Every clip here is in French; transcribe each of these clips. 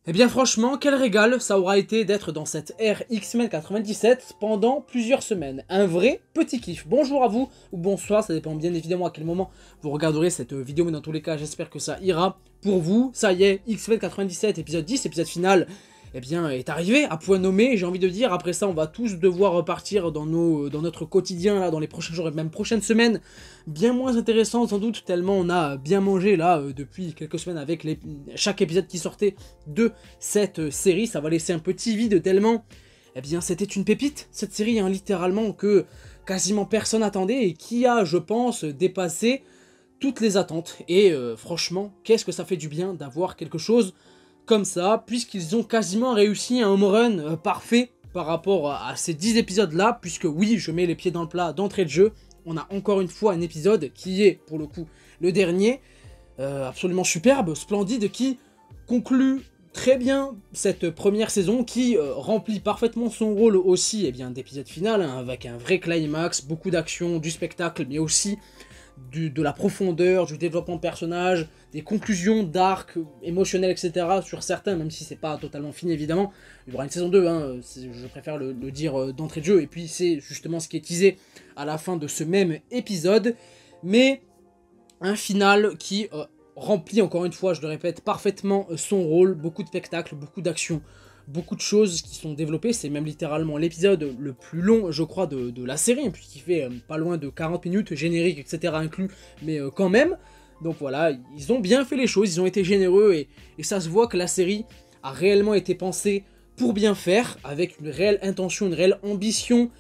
Eh bien franchement, quel régal ça aura été d'être dans cette ère X-Men 97 pendant plusieurs semaines. Un vrai petit kiff. Bonjour à vous, ou bonsoir, ça dépend bien évidemment à quel moment vous regarderez cette vidéo, mais dans tous les cas, j'espère que ça ira pour vous. Ça y est, X-Men 97, épisode 10, épisode final, eh bien, est arrivé à point nommé, j'ai envie de dire. Après ça, on va tous devoir repartir dans notre quotidien, là, dans les prochains jours et même prochaines semaines. Bien moins intéressant sans doute, tellement on a bien mangé là depuis quelques semaines avec chaque épisode qui sortait de cette série. Ça va laisser un petit vide tellement, eh bien, c'était une pépite, cette série, hein, littéralement, que quasiment personne attendait et qui a, je pense, dépassé toutes les attentes. Et franchement, qu'est-ce que ça fait du bien d'avoir quelque chose comme ça, puisqu'ils ont quasiment réussi un home run parfait par rapport à ces 10 épisodes-là, puisque oui, je mets les pieds dans le plat d'entrée de jeu, on a encore une fois un épisode qui est, pour le coup, le dernier, absolument superbe, splendide, qui conclut très bien cette première saison, qui remplit parfaitement son rôle aussi, eh bien, d'épisode final, hein, avec un vrai climax, beaucoup d'action, du spectacle, mais aussi de la profondeur, du développement de personnages, des conclusions d'arcs émotionnels, etc. sur certains, même si c'est pas totalement fini évidemment. Il y aura une saison 2, hein, je préfère le dire d'entrée de jeu, et puis c'est justement ce qui est teasé à la fin de ce même épisode, mais un final qui remplit encore une fois, je le répète, parfaitement son rôle, beaucoup de spectacles, beaucoup d'action, beaucoup de choses qui sont développées. C'est même littéralement l'épisode le plus long, je crois, de la série, puisqu'il fait pas loin de 40 minutes, générique, etc. inclus, mais quand même. Donc voilà, ils ont bien fait les choses, ils ont été généreux, et ça se voit que la série a réellement été pensée pour bien faire, avec une réelle intention, une réelle ambition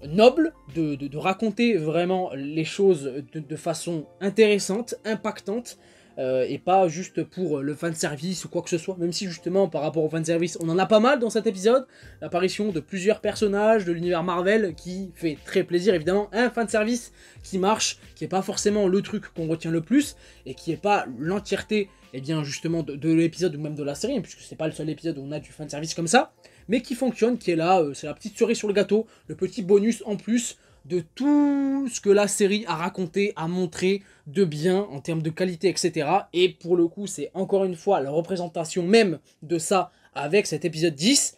noble, de raconter vraiment les choses de façon intéressante, impactante, et pas juste pour le fanservice ou quoi que ce soit, même si justement par rapport au fanservice on en a pas mal dans cet épisode, l'apparition de plusieurs personnages de l'univers Marvel qui fait très plaisir évidemment, un fanservice qui marche, qui est pas forcément le truc qu'on retient le plus, et qui est pas l'entièreté, et bien justement de l'épisode ou même de la série, puisque c'est pas le seul épisode où on a du fanservice comme ça, mais qui fonctionne, qui est là, c'est la petite cerise sur le gâteau, le petit bonus en plus de tout ce que la série a raconté, a montré de bien en termes de qualité, etc. Et pour le coup, c'est encore une fois la représentation même de ça avec cet épisode 10.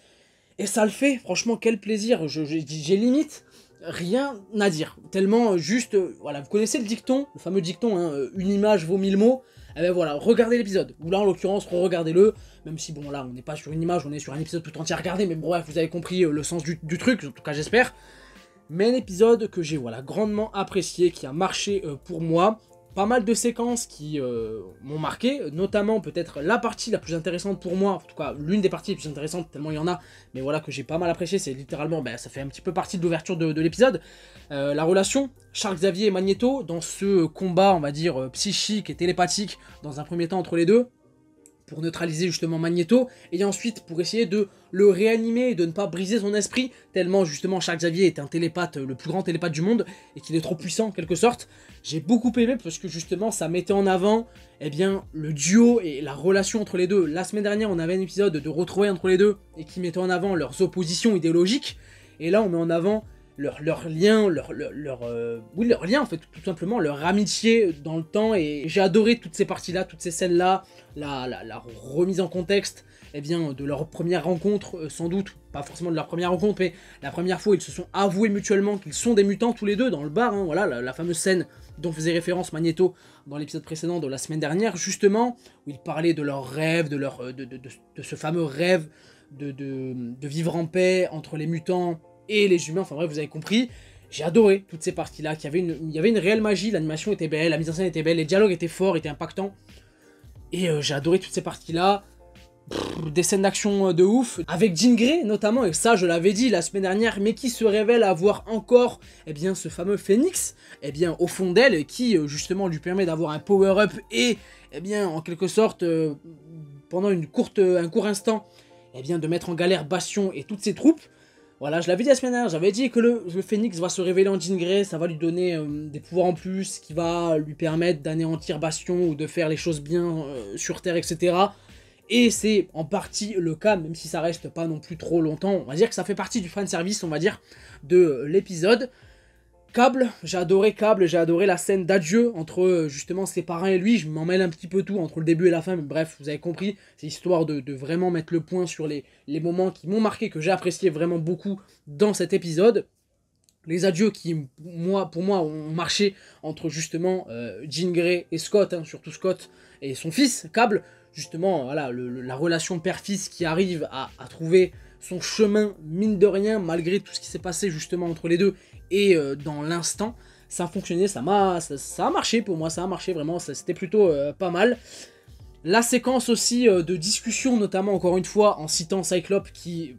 Et ça le fait, franchement, quel plaisir. J'ai limite rien à dire. Tellement juste, voilà, vous connaissez le dicton, le fameux dicton, hein, une image vaut 1000 mots. Eh ben voilà, regardez l'épisode. Ou là, en l'occurrence, re-regardez-le. Même si, bon, là, on n'est pas sur une image, on est sur un épisode tout entier à regarder. Mais bref, vous avez compris le sens du truc, en tout cas, j'espère. Mais un épisode que j'ai grandement apprécié, qui a marché pour moi. Pas mal de séquences qui m'ont marqué, notamment peut-être la partie la plus intéressante pour moi, en tout cas l'une des parties les plus intéressantes, tellement il y en a, mais voilà que j'ai pas mal apprécié, c'est littéralement, ça fait un petit peu partie de l'ouverture de l'épisode, la relation Charles Xavier et Magneto, dans ce combat, on va dire, psychique et télépathique, dans un premier temps entre les deux, pour neutraliser justement Magneto, et ensuite pour essayer de le réanimer et de ne pas briser son esprit, tellement justement Charles Xavier est un télépathe, le plus grand télépathe du monde, et qu'il est trop puissant en quelque sorte. J'ai beaucoup aimé parce que justement ça mettait en avant le duo et la relation entre les deux. La semaine dernière on avait un épisode de retrouvailles entre les deux, et qui mettait en avant leurs oppositions idéologiques, et là on met en avant leur lien, leur lien en fait, tout simplement, leur amitié dans le temps, et j'ai adoré toutes ces parties-là, toutes ces scènes-là, la remise en contexte, de leur première rencontre, sans doute, pas forcément de leur première rencontre, mais la première fois où ils se sont avoués mutuellement qu'ils sont des mutants tous les deux dans le bar, hein, voilà, la fameuse scène dont faisait référence Magneto dans l'épisode précédent de la semaine dernière, justement, où ils parlaient de leur rêve, de ce fameux rêve de vivre en paix entre les mutants et les humains, enfin bref, vous avez compris. J'ai adoré toutes ces parties-là, il y avait une réelle magie, l'animation était belle, la mise en scène était belle, les dialogues étaient forts, étaient impactants. Et j'ai adoré toutes ces parties-là. Des scènes d'action de ouf, avec Jean Grey notamment, et ça je l'avais dit la semaine dernière, mais qui se révèle avoir encore ce fameux phénix au fond d'elle, qui justement lui permet d'avoir un power-up et en quelque sorte pendant un court instant de mettre en galère Bastion et toutes ses troupes. Voilà, je l'avais dit la semaine dernière, j'avais dit que le Phénix va se révéler en Jean Grey, ça va lui donner des pouvoirs en plus, qui va lui permettre d'anéantir Bastion ou de faire les choses bien sur Terre, etc. Et c'est en partie le cas, même si ça reste pas non plus trop longtemps. On va dire que ça fait partie du fanservice, on va dire, de l'épisode. Câble, j'ai adoré la scène d'adieu entre justement ses parents et lui, je m'en mêle un petit peu tout entre le début et la fin, mais bref, vous avez compris, c'est histoire de vraiment mettre le point sur les moments qui m'ont marqué, que j'ai apprécié vraiment beaucoup dans cet épisode. Les adieux qui, pour moi, ont marché entre justement Jean Grey et Scott, hein, surtout Scott et son fils, Cable, justement, voilà, la relation père-fils qui arrive à trouver son chemin, mine de rien, malgré tout ce qui s'est passé justement entre les deux, et dans l'instant, ça a fonctionné, ça a marché pour moi, ça a marché vraiment, c'était plutôt pas mal. La séquence aussi de discussion, notamment encore une fois en citant Cyclope qui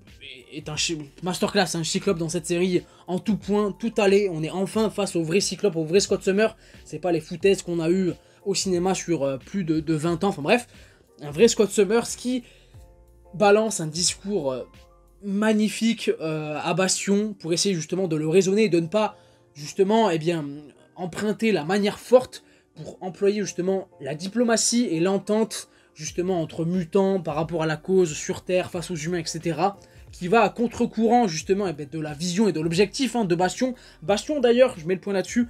est un masterclass, un Cyclope dans cette série en tout point, tout allé, on est enfin face au vrai Cyclope, au vrai Scott Summers, c'est pas les foutaises qu'on a eu au cinéma sur plus de 20 ans, enfin bref, un vrai Scott Summers qui balance un discours magnifique à Bastion pour essayer justement de le raisonner et de ne pas justement emprunter la manière forte pour employer justement la diplomatie et l'entente justement entre mutants par rapport à la cause sur Terre face aux humains, etc. Qui va à contre-courant justement de la vision et de l'objectif de Bastion. Bastion d'ailleurs, je mets le point là-dessus,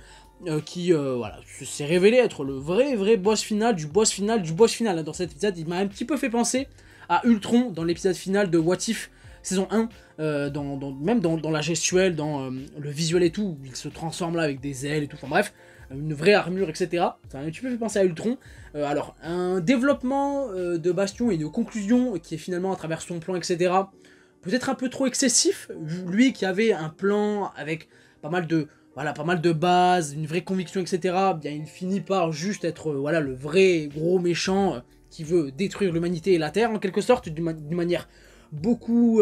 qui voilà, s'est révélé être le vrai boss final du boss final. Dans cet épisode, il m'a un petit peu fait penser à Ultron dans l'épisode final de What If saison 1, même dans la gestuelle, dans le visuel et tout, où il se transforme là avec des ailes et tout, enfin bref, une vraie armure, etc. Ça m'a un petit peu fait penser à Ultron. Alors, un développement de Bastion et une conclusion qui est finalement à travers son plan, etc. Peut-être un peu trop excessif, lui qui avait un plan avec pas mal de bases, une vraie conviction, etc. Bien, il finit par juste être voilà, le vrai gros méchant qui veut détruire l'humanité et la Terre, en quelque sorte, d'une manière beaucoup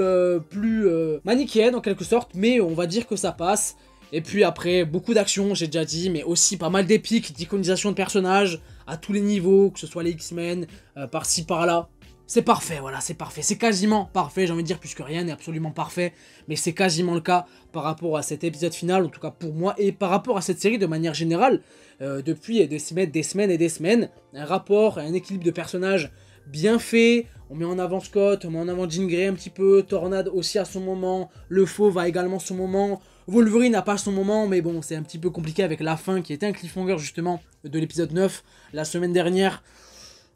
plus manichéenne, en quelque sorte, mais on va dire que ça passe. Et puis après, beaucoup d'actions, j'ai déjà dit, mais aussi pas mal d'épiques, d'iconisation de personnages, à tous les niveaux, que ce soit les X-Men, par-ci, par-là. C'est parfait, voilà, c'est parfait. C'est quasiment parfait, j'ai envie de dire, puisque rien n'est absolument parfait, mais c'est quasiment le cas par rapport à cet épisode final, en tout cas pour moi, et par rapport à cette série de manière générale, depuis des semaines, un rapport, un équilibre de personnages bien fait. On met en avant Scott, on met en avant Jean Grey un petit peu, Tornade aussi à son moment, le Fauve a également son moment, Wolverine n'a pas son moment, mais bon, c'est un petit peu compliqué avec la fin qui était un cliffhanger justement de l'épisode 9 la semaine dernière.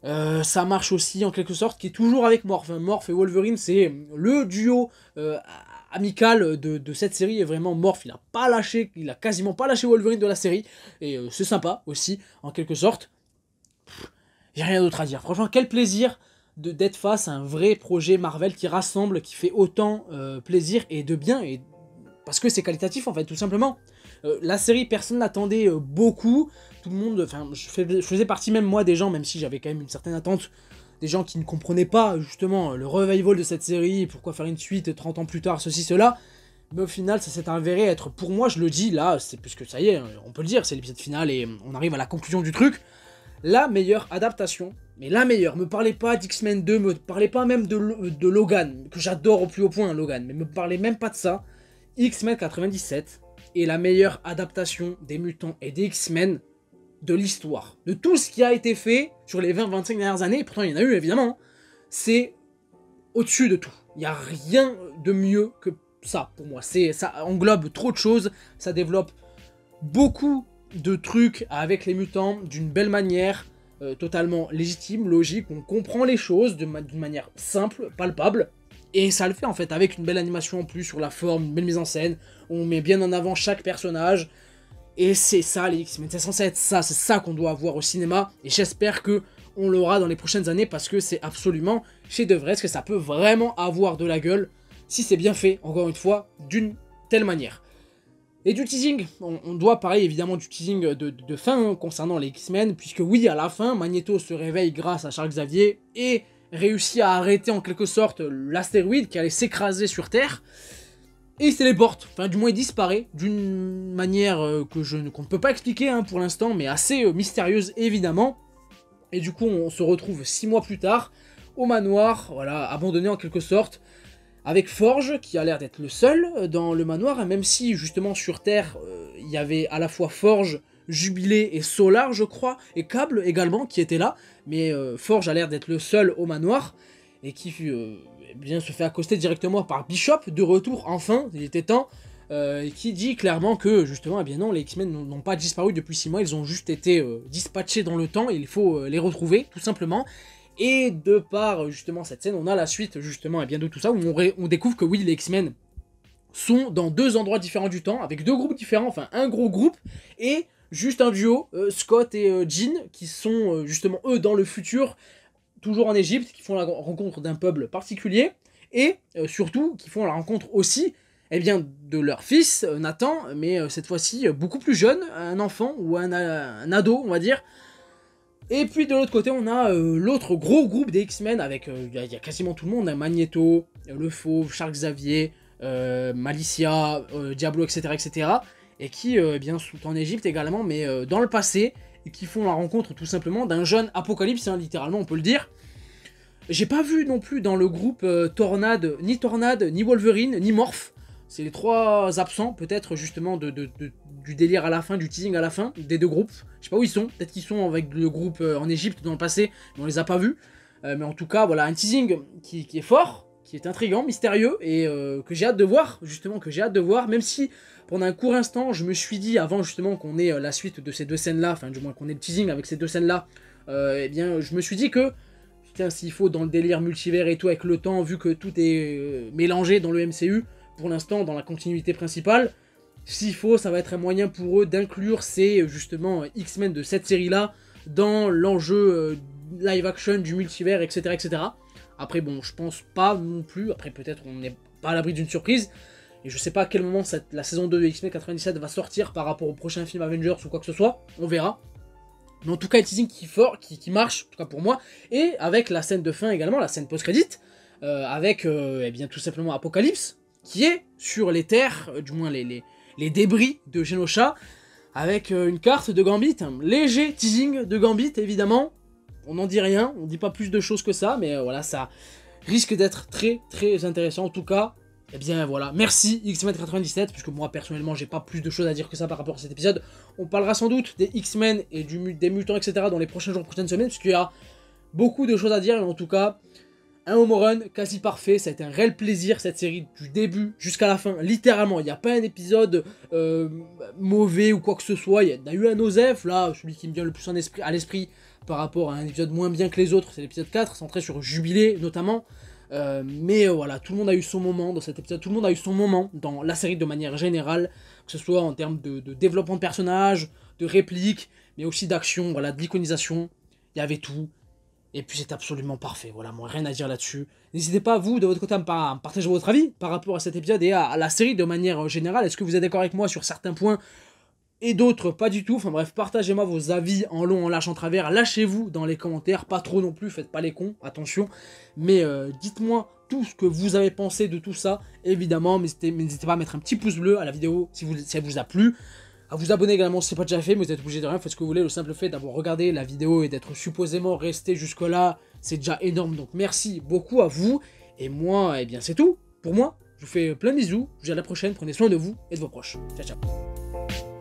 Ça marche aussi en quelque sorte, qui est toujours avec Morph. Morph et Wolverine, c'est le duo amical de cette série, et vraiment Morph, il a quasiment pas lâché Wolverine de la série, et c'est sympa aussi, en quelque sorte. J'ai rien d'autre à dire. Franchement, quel plaisir d'être face à un vrai projet Marvel qui rassemble, qui fait autant plaisir et de bien, et parce que c'est qualitatif en fait, tout simplement. La série, personne n'attendait beaucoup, tout le monde, enfin, je faisais partie même moi des gens, même si j'avais quand même une certaine attente, des gens qui ne comprenaient pas justement le revival de cette série, pourquoi faire une suite 30 ans plus tard, ceci, cela, mais au final ça s'est avéré être, pour moi je le dis, là, c'est puisque ça y est, on peut le dire, c'est l'épisode final et on arrive à la conclusion du truc, la meilleure adaptation, mais la meilleure, me parlez pas d'X-Men 2, me parlez pas même de Logan, que j'adore au plus haut point Logan, mais me parlez même pas de ça, X-Men 97 est la meilleure adaptation des mutants et des X-Men de l'histoire. De tout ce qui a été fait sur les 20-25 dernières années, et pourtant il y en a eu évidemment, c'est au-dessus de tout. Il n'y a rien de mieux que ça pour moi. Ça englobe trop de choses, ça développe beaucoup de trucs avec les mutants d'une belle manière, totalement légitime, logique, on comprend les choses d'une manière simple, palpable. Et ça le fait en fait, avec une belle animation en plus sur la forme, une belle mise en scène, on met bien en avant chaque personnage, et c'est ça les X-Men, c'est censé être ça, c'est ça qu'on doit avoir au cinéma, et j'espère que on l'aura dans les prochaines années, parce que c'est absolument chef-d'œuvre, que ça peut vraiment avoir de la gueule, si c'est bien fait, encore une fois, d'une telle manière. Et du teasing, on doit parler évidemment du teasing de fin concernant les X-Men, puisque oui, à la fin, Magneto se réveille grâce à Charles Xavier, et réussit à arrêter en quelque sorte l'astéroïde qui allait s'écraser sur Terre, et il se téléporte, enfin du moins il disparaît, d'une manière qu'on ne peut pas expliquer pour l'instant, mais assez mystérieuse évidemment, et du coup on se retrouve 6 mois plus tard, au manoir, voilà, abandonné en quelque sorte, avec Forge, qui a l'air d'être le seul dans le manoir, même si justement sur Terre, il y avait à la fois Forge, Jubilé et Solar, je crois, et Cable également, qui était là, mais Forge a l'air d'être le seul au manoir, et qui se fait accoster directement par Bishop, de retour, enfin, il était temps, qui dit clairement que justement, eh bien non, les X-Men n'ont pas disparu depuis 6 mois, ils ont juste été dispatchés dans le temps, et il faut les retrouver, tout simplement. Et de par justement cette scène, on a la suite justement, eh bien de tout ça, où on découvre que oui, les X-Men sont dans 2 endroits différents du temps, avec 2 groupes différents, enfin un gros groupe, et juste un duo, Scott et Jean, qui sont justement eux dans le futur, toujours en Égypte, qui font la rencontre d'un peuple particulier, et surtout qui font la rencontre aussi eh bien, de leur fils, Nathan, mais cette fois-ci beaucoup plus jeune, un enfant ou un ado, on va dire. Et puis de l'autre côté, on a l'autre gros groupe des X-Men, avec il y a quasiment tout le monde, hein, Magneto, le Fauve, Charles Xavier, Malicia, Diablo, etc., etc., et qui eh bien, sont en Égypte également, mais dans le passé, et qui font la rencontre tout simplement d'un jeune Apocalypse, hein, littéralement on peut le dire. J'ai pas vu non plus dans le groupe Tornade, ni Wolverine, ni Morph. C'est les 3 absents, peut-être justement du délire à la fin, du teasing à la fin, des 2 groupes. Je sais pas où ils sont, peut-être qu'ils sont avec le groupe en Égypte dans le passé, mais on les a pas vus. Mais en tout cas, voilà, un teasing qui est fort, qui est intriguant, mystérieux, et que j'ai hâte de voir, justement, même si pendant un court instant, je me suis dit, avant justement qu'on ait la suite de ces 2 scènes-là, enfin du moins qu'on ait le teasing avec ces 2 scènes-là, eh bien, je me suis dit que putain, s'il faut dans le délire multivers et tout avec le temps, vu que tout est mélangé dans le MCU, pour l'instant dans la continuité principale, s'il faut, ça va être un moyen pour eux d'inclure ces justement X-Men de cette série-là dans l'enjeu live action du multivers, etc., etc. Après bon, je pense pas non plus, après peut-être on n'est pas à l'abri d'une surprise, et je sais pas à quel moment la saison 2 de X-Men 97 va sortir par rapport au prochain film Avengers ou quoi que ce soit, on verra. Mais en tout cas, un teasing qui marche, en tout cas pour moi, et avec la scène de fin également, la scène post-crédit, avec eh bien, tout simplement Apocalypse, qui est sur les terres, du moins les débris de Genosha, avec une carte de Gambit, un léger teasing de Gambit évidemment, on n'en dit rien, on dit pas plus de choses que ça, mais voilà, ça risque d'être très très intéressant en tout cas. Et bien voilà, merci X-Men 97, puisque moi personnellement j'ai pas plus de choses à dire que ça par rapport à cet épisode. On parlera sans doute des X-Men et des mutants, etc. dans les prochains jours, prochaines semaines, puisqu'il y a beaucoup de choses à dire, mais en tout cas, un home run quasi parfait, ça a été un réel plaisir cette série du début jusqu'à la fin, littéralement, il n'y a pas un épisode mauvais ou quoi que ce soit, il y a eu un Osef, là, celui qui me vient le plus à l'esprit par rapport à un épisode moins bien que les autres, c'est l'épisode 4, centré sur Jubilé notamment. Mais voilà, tout le monde a eu son moment dans cet épisode, tout le monde a eu son moment dans la série de manière générale, que ce soit en termes de développement de personnages, de répliques, mais aussi d'action, voilà, d'iconisation, il y avait tout, et puis c'est absolument parfait, voilà, moi rien à dire là-dessus. N'hésitez pas, vous, de votre côté, à me partager votre avis par rapport à cet épisode et à la série de manière générale. Est-ce que vous êtes d'accord avec moi sur certains points et d'autres pas du tout? Enfin bref, partagez-moi vos avis en long, en large, en travers, lâchez-vous dans les commentaires, pas trop non plus, faites pas les cons, attention, mais dites-moi tout ce que vous avez pensé de tout ça, évidemment, n'hésitez pas à mettre un petit pouce bleu à la vidéo si elle vous a plu, à vous abonner également si ce n'est pas déjà fait, mais vous êtes obligé de rien, faites ce que vous voulez, le simple fait d'avoir regardé la vidéo et d'être supposément resté jusque là, c'est déjà énorme, donc merci beaucoup à vous, et moi, eh bien c'est tout, pour moi, je vous fais plein de bisous, je vous dis à la prochaine, prenez soin de vous et de vos proches, ciao ciao.